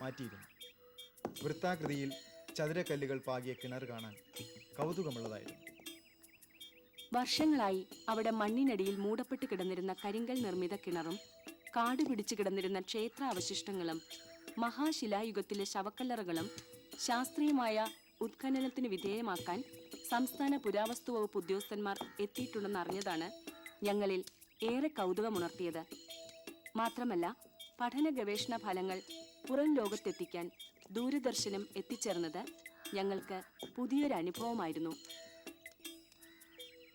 മാറ്റിയിരുന്നു. വൃത്താകൃതിയിൽ ചതുരക്കല്ലുകൾ പാകിയ കിണർ കാണാൻ കൗതുകമുള്ളതായിരുന്നു. വർഷങ്ങളായി അവിടെ മണ്ണിനടിയിൽ മൂടപ്പെട്ട് കിടന്നിരുന്ന കരിങ്കൽ നിർമ്മിത കിണറും കാട് പിടിച്ചു കിടന്നിരുന്ന ക്ഷേത്ര അവശിഷ്ടങ്ങളും മഹാശിലായുഗത്തിലെ ശവക്കല്ലറകളും ശാസ്ത്രീയമായ ഉത്ഖനനത്തിന് വിധേയമാക്കാൻ സംസ്ഥാന പുരാവസ്തു വകുപ്പ് ഉദ്യോഗസ്ഥന്മാർ എത്തിയിട്ടുണ്ടെന്ന് അറിഞ്ഞതാണ് ഞങ്ങളിൽ ഏറെ കൗതുകമുണർത്തിയത്. മാത്രമല്ല, പഠന ഗവേഷണ ഫലങ്ങൾ പുറം ലോകത്തെത്തിക്കാൻ ദൂരദർശനം എത്തിച്ചേർന്നത് ഞങ്ങൾക്ക് പുതിയൊരു അനുഭവമായിരുന്നു.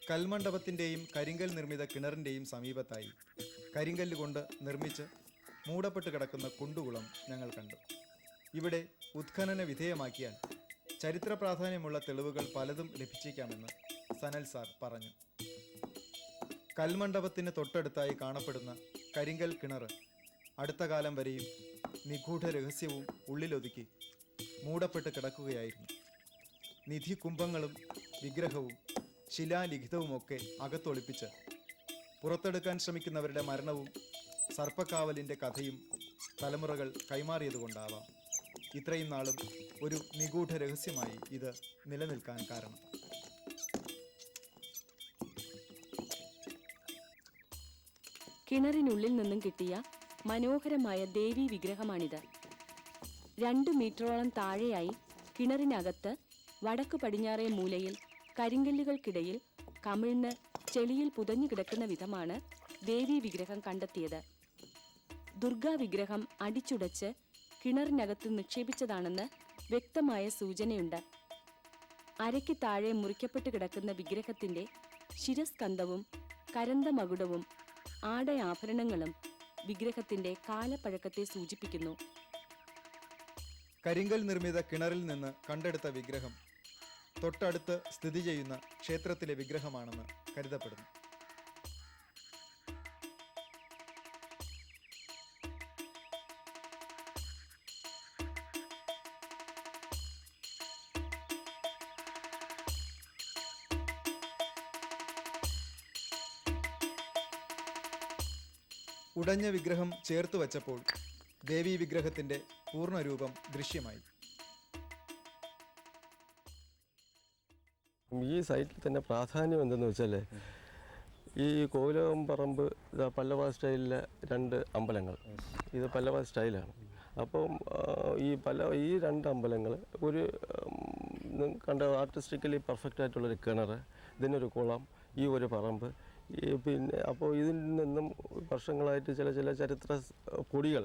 കൽമണ്ഡപത്തിൻ്റെയും കരിങ്കൽ നിർമ്മിത കിണറിൻ്റെയും സമീപത്തായി കരിങ്കല്ല് കൊണ്ട് നിർമ്മിച്ച് മൂടപ്പെട്ട് കിടക്കുന്ന കുണ്ടുകുളം ഞങ്ങൾ കണ്ടു. ഇവിടെ ഉത്ഖനന വിധേയമാക്കിയാൽ ചരിത്ര പ്രാധാന്യമുള്ള തെളിവുകൾ പലതും ലഭിച്ചേക്കാമെന്ന് സനൽ സാർ പറഞ്ഞു. കൽമണ്ഡപത്തിന് തൊട്ടടുത്തായി കാണപ്പെടുന്ന കരിങ്കൽ കിണർ അടുത്ത കാലം വരെയും നിഗൂഢ രഹസ്യവും ഉള്ളിലൊതുക്കി മൂടപ്പെട്ട് കിടക്കുകയായിരുന്നു. നിധി കുംഭങ്ങളും വിഗ്രഹവും ശിലാലിഖിതവുമൊക്കെ അകത്തൊളിപ്പിച്ച് പുറത്തെടുക്കാൻ ശ്രമിക്കുന്നവരുടെ മരണവും സർപ്പക്കാവലിൻ്റെ കഥയും തലമുറകൾ കൈമാറിയതുകൊണ്ടാവാം ഇത്രയും നാളും ഒരു നിഗൂഢ രഹസ്യമായി ഇത് നിലനിൽക്കാൻ കാരണം. കിണറിനുള്ളിൽ നിന്നും കിട്ടിയ മനോഹരമായ ദേവീ വിഗ്രഹമാണിത്. 2 മീറ്ററോളം താഴെയായി കിണറിനകത്ത് വടക്കു പടിഞ്ഞാറേ മൂലയിൽ കരിങ്കല്ലുകൾക്കിടയിൽ കമിഴ്ന്ന് ചെളിയിൽ പുതഞ്ഞു കിടക്കുന്ന വിധമാണ് ദേവീ വിഗ്രഹം കണ്ടെത്തിയത്. ദുർഗാ വിഗ്രഹം അടിച്ചുടച്ച് കിണറിനകത്ത് നിക്ഷേപിച്ചതാണെന്ന് വ്യക്തമായ സൂചനയുണ്ട്. അരയ്ക്ക് താഴെ മുറിക്കപ്പെട്ട് കിടക്കുന്ന വിഗ്രഹത്തിന്റെ ശിരസ്കന്ധവും കരന്തമകുടവും ആടയാഭരണങ്ങളും വിഗ്രഹത്തിന്റെ കാലപ്പഴക്കത്തെ സൂചിപ്പിക്കുന്നു. കരിങ്കൽ നിർമ്മിത കിണറിൽ നിന്ന് കണ്ടെടുത്ത വിഗ്രഹം തൊട്ടടുത്ത് സ്ഥിതി ചെയ്യുന്ന ക്ഷേത്രത്തിലെ വിഗ്രഹമാണെന്ന് കരുതപ്പെടുന്നു. ഉടഞ്ഞ വിഗ്രഹം ചേർത്ത് വച്ചപ്പോൾ ദേവീ വിഗ്രഹത്തിന്റെ പൂർണ്ണരൂപം ദൃശ്യമായി. ഈ സൈറ്റിൽ തന്നെ പ്രാധാന്യം എന്തെന്ന് വെച്ചാൽ ഈ കോവിലകം പറമ്പ് പല്ലവ സ്റ്റൈലിലെ 2 അമ്പലങ്ങൾ, ഇത് പല്ലവ സ്റ്റൈലാണ്. അപ്പം ഈ 2 അമ്പലങ്ങൾ ഒരു കണ്ട ആർട്ടിസ്റ്റിക്കലി പെർഫെക്റ്റ് ആയിട്ടുള്ളൊരു കിണർ, ഇതിനൊരു കുളം, ഈ ഒരു പറമ്പ്, പിന്നെ അപ്പോൾ ഇതിൽ നിന്നും വർഷങ്ങളായിട്ട് ചില ചരിത്ര പൊടികൾ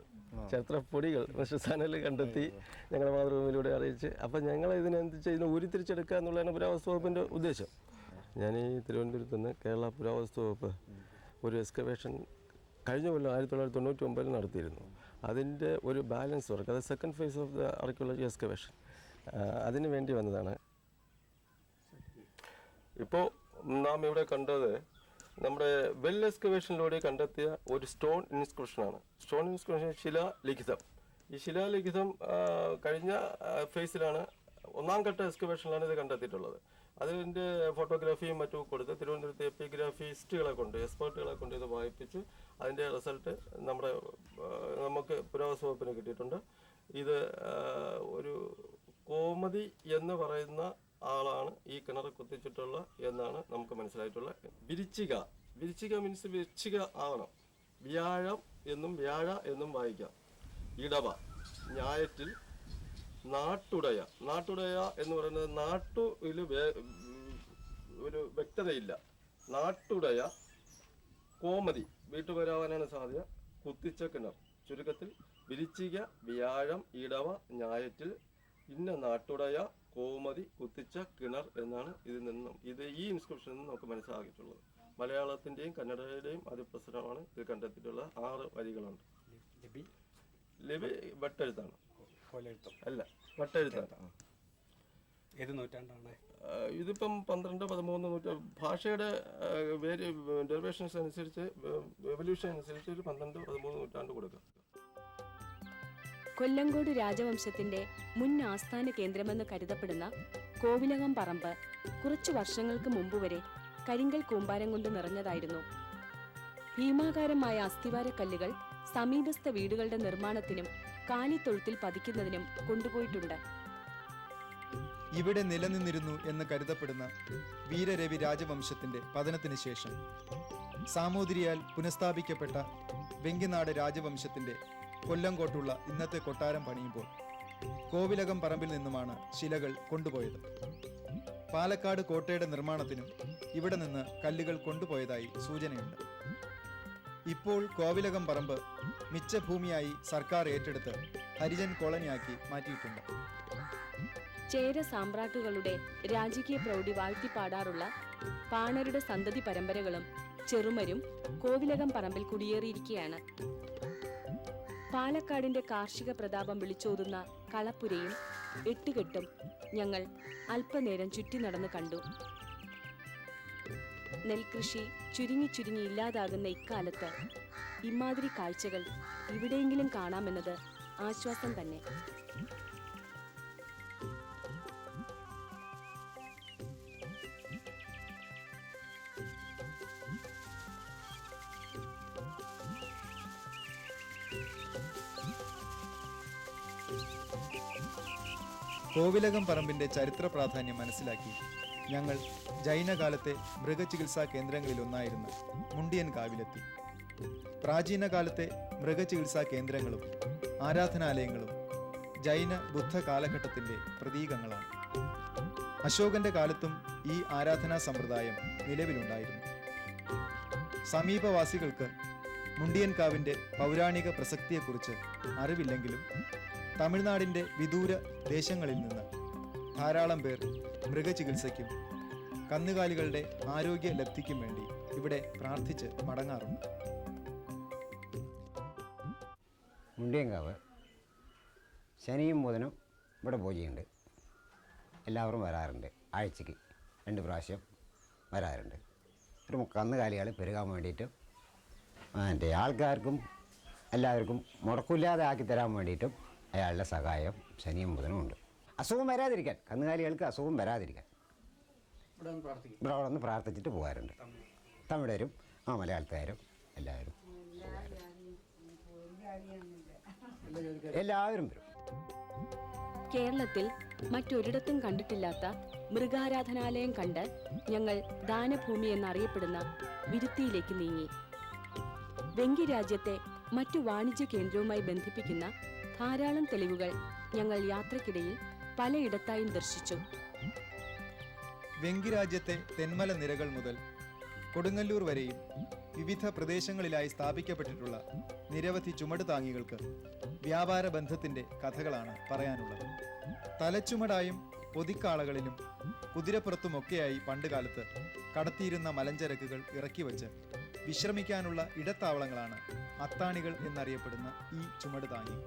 മിസ്റ്റർ സനൽ കണ്ടെത്തി ഞങ്ങളുടെ മാതൃഭൂമിയിലൂടെ അറിയിച്ച്, അപ്പം ഞങ്ങൾ ഇതിനെന്ത് ചെയ്യുന്നു ഉരുത്തിരിച്ചെടുക്കുക എന്നുള്ളതാണ് പുരാവസ്തു വകുപ്പിൻ്റെ ഉദ്ദേശം. ഞാൻ ഈ തിരുവനന്തപുരത്ത് നിന്ന് കേരള പുരാവസ്തു വകുപ്പ് ഒരു എക്സ്കവേഷൻ കഴിഞ്ഞ കൊല്ലം 1999 നടത്തിയിരുന്നു. അതിൻ്റെ ഒരു ബാലൻസ് വർക്ക്, അത് second phase of the archaeology excavation, അതിന് വേണ്ടി വന്നതാണ്. ഇപ്പോൾ നാം ഇവിടെ കണ്ടത് നമ്മുടെ വെൽ എക്സ്കവേഷനിലൂടെ കണ്ടെത്തിയ ഒരു സ്റ്റോൺ ഇൻസ്ക്രിപ്ഷനാണ്. സ്റ്റോൺ ഇൻസ്ക്രിപ്ഷൻ ശിലാലിഖിതം. ഈ ശിലാലിഖിതം കഴിഞ്ഞ ഫേസിലാണ്, 1ാം ഘട്ട എക്സ്കവേഷനിലാണ് ഇത് കണ്ടെത്തിയിട്ടുള്ളത്. അതിൻ്റെ ഫോട്ടോഗ്രാഫിയും മറ്റും കൊടുത്ത് തിരുവനന്തപുരത്തെ എപ്പിഗ്രാഫിസ്റ്റുകളെ കൊണ്ട്, എക്സ്പേർട്ടുകളെ കൊണ്ട് ഇത് വായിപ്പിച്ച് അതിൻ്റെ റിസൾട്ട് നമുക്ക് പുരാവസ്തു വകുപ്പിന് കിട്ടിയിട്ടുണ്ട്. ഇത് ഒരു കോമതി എന്ന് പറയുന്ന ആളാണ് ഈ കിണർ കുത്തിച്ചിട്ടുള്ള എന്നാണ് നമുക്ക് മനസ്സിലായിട്ടുള്ള. വിരിച്ചിക മീൻസ് വിരിച്ചിക ആവണം. വ്യാഴം എന്നും വ്യാഴ എന്നും വായിക്കാം. ഇടവ, ഞായറ്റിൽ, നാട്ടുടയ എന്ന് പറയുന്നത് നാട്ടുയിൽ ഒരു വ്യക്തതയില്ല. നാട്ടുടയ, കോമതി വീട്ടുപേരാവാനാണ് സാധ്യത. കുത്തിച്ച കിണർ, ചുരുക്കത്തിൽ വിരിച്ചിക, വ്യാഴം, ഇടവ, ഞായറ്റിൽ, ഇന്ന നാട്ടുടയ, കോമതി, കുത്തിച്ച കിണർ എന്നാണ് ഈ ഇൻസ്ക്രിപ്ഷനിൽ നിന്ന് നമുക്ക് മനസ്സിലാക്കിയിട്ടുള്ളത്. മലയാളത്തിൻ്റെയും കന്നഡയുടെയും അതിപ്രസരമാണ് ഇത് കണ്ടെത്തിയിട്ടുള്ള 6 വരികളുണ്ട്. ലിപി വട്ടെഴുത്താണ്, അല്ല വട്ടെഴുത്താണ്. ഏത് നൂറ്റാണ്ടാണ് ഇതിപ്പം? 12-13 നൂറ്റാണ്ട്. ഭാഷയുടെ ഡെറിവേഷൻസ് അനുസരിച്ച്, എവല്യൂഷൻ അനുസരിച്ച് ഒരു 12-13 നൂറ്റാണ്ട് കൊടുക്കുക. കൊല്ലങ്കോട് രാജവംശത്തിന്റെ മുൻ ആസ്ഥാന കേന്ദ്രമെന്ന് കരുതപ്പെടുന്ന കോവിലകം പറമ്പ് കുറച്ചു വർഷങ്ങൾക്ക് മുമ്പ് വരെ കരിങ്കൽ കൂമ്പാരം കൊണ്ട് നിറഞ്ഞതായിരുന്നു. ഭീമാകാരമായ അസ്ഥിവാരക്കല്ലുകൾ സമീപസ്ഥ വീടുകളുടെ നിർമ്മാണത്തിനും കാലിത്തൊഴുത്തിൽ പതിക്കുന്നതിനും കൊണ്ടുപോയിട്ടുണ്ട്. ഇവിടെ നിലനിന്നിരുന്നു എന്ന് കരുതപ്പെടുന്ന വീരരവി രാജവംശത്തിന്റെ പതനത്തിന് ശേഷം സാമൂതിരിയാൽ പുനഃസ്ഥാപിക്കപ്പെട്ട വെങ്കിനാട് രാജവംശത്തിന്റെ കൊല്ലങ്കോട്ടുള്ള ഇന്നത്തെ കൊട്ടാരം പണിയുമ്പോൾ കോവിലകം പറമ്പിൽ നിന്നുമാണ് ശിലകൾ കൊണ്ടുപോയത്. പാലക്കാട് കോട്ടയുടെ നിർമ്മാണത്തിനും ഇവിടെ നിന്ന് കല്ലുകൾ കൊണ്ടുപോയതായി സൂചനയുണ്ട്. ഇപ്പോൾ കോവിലകം പറമ്പ് മിച്ചഭൂമിയായി സർക്കാർ ഏറ്റെടുത്ത് ഹരിജൻ കോളനിയാക്കി മാറ്റിയിട്ടുണ്ട്. ചേര സാമ്രാട്ടുകളുടെ രാജകീയ പ്രൗഢി വാഴ്ത്തിപ്പാടാറുള്ള പാണരുടെ സന്തതി പരമ്പരകളും ചെറുമരും കോവിലകം പറമ്പിൽ കുടിയേറിയിരിക്കുകയാണ്. പാലക്കാടിന്റെ കാർഷിക പ്രതാപം വിളിച്ചോതുന്ന കളപ്പുരയും എട്ടുകെട്ടും ഞങ്ങൾ അല്പനേരം ചുറ്റി നടന്നു കണ്ടു. നെൽകൃഷി ചുരുങ്ങി ചുരുങ്ങി ഇല്ലാതാകുന്ന ഇക്കാലത്ത് ഇമാതിരി കാഴ്ചകൾ ഇവിടെയെങ്കിലും കാണാമെന്നത് ആശ്വാസം തന്നെ. കോവിലകം പറമ്പിന്റെ ചരിത്ര പ്രാധാന്യം മനസ്സിലാക്കി ഞങ്ങൾ ജൈനകാലത്തെ മൃഗചികിത്സാ കേന്ദ്രങ്ങളിലൊന്നായിരുന്ന മുണ്ടിയൻ കാവിലെത്തി. പ്രാചീന കാലത്തെ മൃഗചികിത്സാ കേന്ദ്രങ്ങളും ആരാധനാലയങ്ങളും ജൈന ബുദ്ധ കാലഘട്ടത്തിന്റെ പ്രതീകങ്ങളാണ്. അശോകന്റെ കാലത്തും ഈ ആരാധനാ സമ്പ്രദായം നിലവിലുണ്ടായിരുന്നു. സമീപവാസികൾക്ക് മുണ്ടിയൻകാവിന്റെ പൗരാണിക പ്രസക്തിയെക്കുറിച്ച് അറിവില്ലെങ്കിലും തമിഴ്നാടിന്റെ വിദൂര ദേശങ്ങളിൽ നിന്ന് ധാരാളം പേർ മൃഗചികിത്സയ്ക്കും കന്നുകാലികളുടെ ആരോഗ്യ ലബ്ധിക്കും വേണ്ടി ഇവിടെ പ്രാർത്ഥിച്ച് മടങ്ങാറുണ്ട്. മുണ്ടിയൻകാവ് ശനിയും ബുധനും ഇവിടെ പൂജയുണ്ട്. എല്ലാവരും വരാറുണ്ട്. ആഴ്ചയ്ക്ക് 2 പ്രാവശ്യം വരാറുണ്ട്. ഒരു കന്നുകാലികൾ പെരുകാൻ വേണ്ടിയിട്ടും മറ്റേ ആൾക്കാർക്കും എല്ലാവർക്കും മുടക്കില്ലാതെ ആക്കി തരാൻ വേണ്ടിയിട്ടും അയാളുടെ സഹായം ശനിയും ബുധനും ഉണ്ട്. അസുഖം വരാതിരിക്കാൻ, കന്നുകാലികൾക്ക് അസുഖം വരാതിരിക്കാൻ ഇവിടെ വന്ന് പ്രാർത്ഥിച്ചിട്ട് പോകാറുണ്ട്. തമിഴരും മലയാളത്തുകാരും എല്ലാവരും എല്ലാവരും വരും. കേരളത്തിൽ മറ്റൊരിടത്തും കണ്ടിട്ടില്ലാത്ത മൃഗാരാധനാലയം കണ്ട് ഞങ്ങൾ ദാനഭൂമി എന്നറിയപ്പെടുന്ന വിരുത്തിയിലേക്ക് നീങ്ങി. വെങ്കി രാജ്യത്തെ മറ്റു വാണിജ്യ കേന്ദ്രവുമായി ബന്ധിപ്പിക്കുന്ന ധാരാളം തെളിവുകൾ ഞങ്ങൾ യാത്രക്കിടയിൽ പലയിടത്തായും ദർശിച്ചു. വെങ്കി രാജ്യത്തെ തെന്മല നിരകൾ മുതൽ കൊടുങ്ങല്ലൂർ വരെയും വിവിധ പ്രദേശങ്ങളിലായി സ്ഥാപിക്കപ്പെട്ടിട്ടുള്ള നിരവധി ചുമടുതാങ്ങികൾക്ക് വ്യാപാര ബന്ധത്തിന്റെ കഥകളാണ് പറയാനുള്ളത്. തലച്ചുമടായും പൊതിക്കാളകളിലും കുതിരപ്പുറത്തുമൊക്കെയായി പണ്ടുകാലത്ത് കടത്തിയിരുന്ന മലഞ്ചരക്കുകൾ ഇറക്കിവച്ച് വിശ്രമിക്കാനുള്ള ഇടത്താവളങ്ങളാണ് അത്താണികൾ എന്നറിയപ്പെടുന്ന ഈ ചുമടുതാങ്ങി.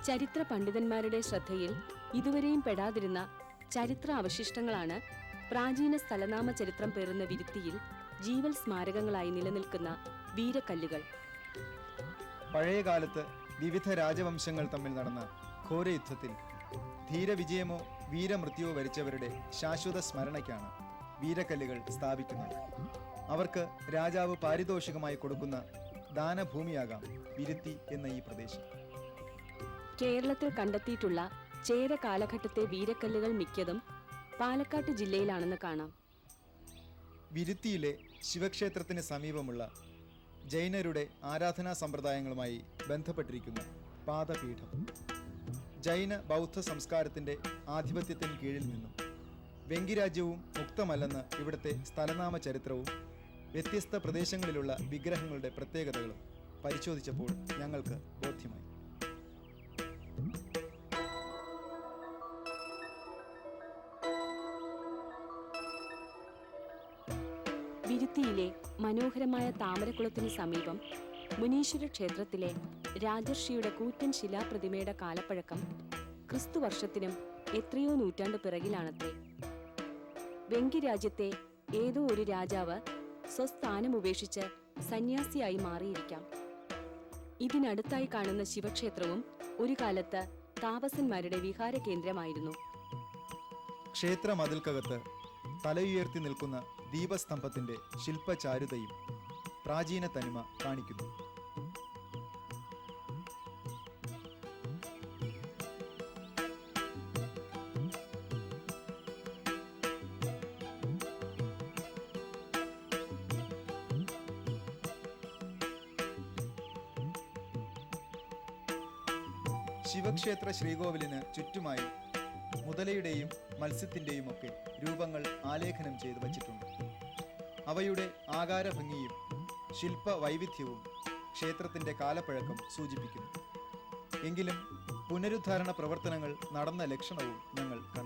ചരിത്ര പണ്ഡിതന്മാരുടെ ശ്രദ്ധയിൽ ഇതുവരെയും പെടാതിരുന്ന ചരിത്ര അവശിഷ്ടങ്ങളാണ് പ്രാചീന സ്ഥലനാമ ചരിത്രം പേറുന്ന വിരുത്തിയിൽ ജീവൽ സ്മാരകങ്ങളായി നിലനിൽക്കുന്ന വീരക്കല്ലുകൾ. പഴയകാലത്ത് വിവിധ രാജവംശങ്ങൾ തമ്മിൽ നടന്ന ഘോരയുദ്ധത്തിൽ ധീരവിജയമോ വീരമൃത്യുവോ വരിച്ചവരുടെ ശാശ്വത സ്മരണയ്ക്കാണ് വീരക്കല്ലുകൾ സ്ഥാപിക്കുന്നത്. അവർക്ക് രാജാവ് പാരിതോഷികമായി കൊടുക്കുന്ന ദാനഭൂമിയാകാം വിരുത്തി എന്ന ഈ പ്രദേശം. കേരളത്തിൽ കണ്ടെത്തിയിട്ടുള്ള ചേര കാലഘട്ടത്തെ വീരക്കല്ലുകൾ മിക്കതും പാലക്കാട് ജില്ലയിലാണെന്ന് കാണാം. വിരുത്തിയിലെ ശിവക്ഷേത്രത്തിന് സമീപമുള്ള ജൈനരുടെ ആരാധനാ സമ്പ്രദായങ്ങളുമായി ബന്ധപ്പെട്ടിരിക്കുന്ന പാദപീഠം ജൈന ബൗദ്ധ സംസ്കാരത്തിന്റെ ആധിപത്യത്തിന് കീഴിൽ നിന്നും വെങ്കിരാജ്യവും മുക്തമല്ലെന്ന് ഇവിടുത്തെ സ്ഥലനാമ ചരിത്രവും വ്യത്യസ്ത പ്രദേശങ്ങളിലുള്ള വിഗ്രഹങ്ങളുടെ പ്രത്യേകതകളും പരിശോധിച്ചപ്പോൾ ഞങ്ങൾക്ക് ബോധ്യമായി. വിരുത്തിയിലെ മനോഹരമായ താമരക്കുളത്തിനു സമീപം മുനീശ്വര ക്ഷേത്രത്തിലെ രാജർഷിയുടെ കൂറ്റൻ ശിലാപ്രതിമയുടെ കാലപ്പഴക്കം ക്രിസ്തുവർഷത്തിനും എത്രയോ നൂറ്റാണ്ട് പിറകിലാണത്രേ. വെങ്കി രാജ്യത്തെ ഏതോ ഒരു രാജാവ് സ്വസ്ഥാനം ഉപേക്ഷിച്ച് സന്യാസിയായി മാറിയിരിക്കാം. ഇതിനടുത്തായി കാണുന്ന ശിവക്ഷേത്രവും ഒരു കാലത്ത് താപസന്മാരുടെ വിഹാര കേന്ദ്രമായിരുന്നു. ക്ഷേത്ര മതിൽക്കകത്ത് തലയുയർത്തി നിൽക്കുന്ന ദീപസ്തംഭത്തിന്റെ ശില്പചാരുതയും പ്രാചീന തനിമ കാണിക്കുന്നു. ശിവക്ഷേത്ര ശ്രീകോവിലിന് ചുറ്റുമായി മുതലയുടെയും മത്സ്യത്തിൻ്റെയും ഒക്കെ രൂപങ്ങൾ ആലേഖനം ചെയ്ത് വച്ചിട്ടുണ്ട്. അവയുടെ ആകാരഭംഗിയും ശില്പ വൈവിധ്യവും ക്ഷേത്രത്തിൻ്റെ കാലപ്പഴക്കം സൂചിപ്പിക്കുന്നു. എങ്കിലും പുനരുദ്ധാരണ പ്രവർത്തനങ്ങൾ നടന്ന ലക്ഷണവും ഞങ്ങൾ കണ്ടു.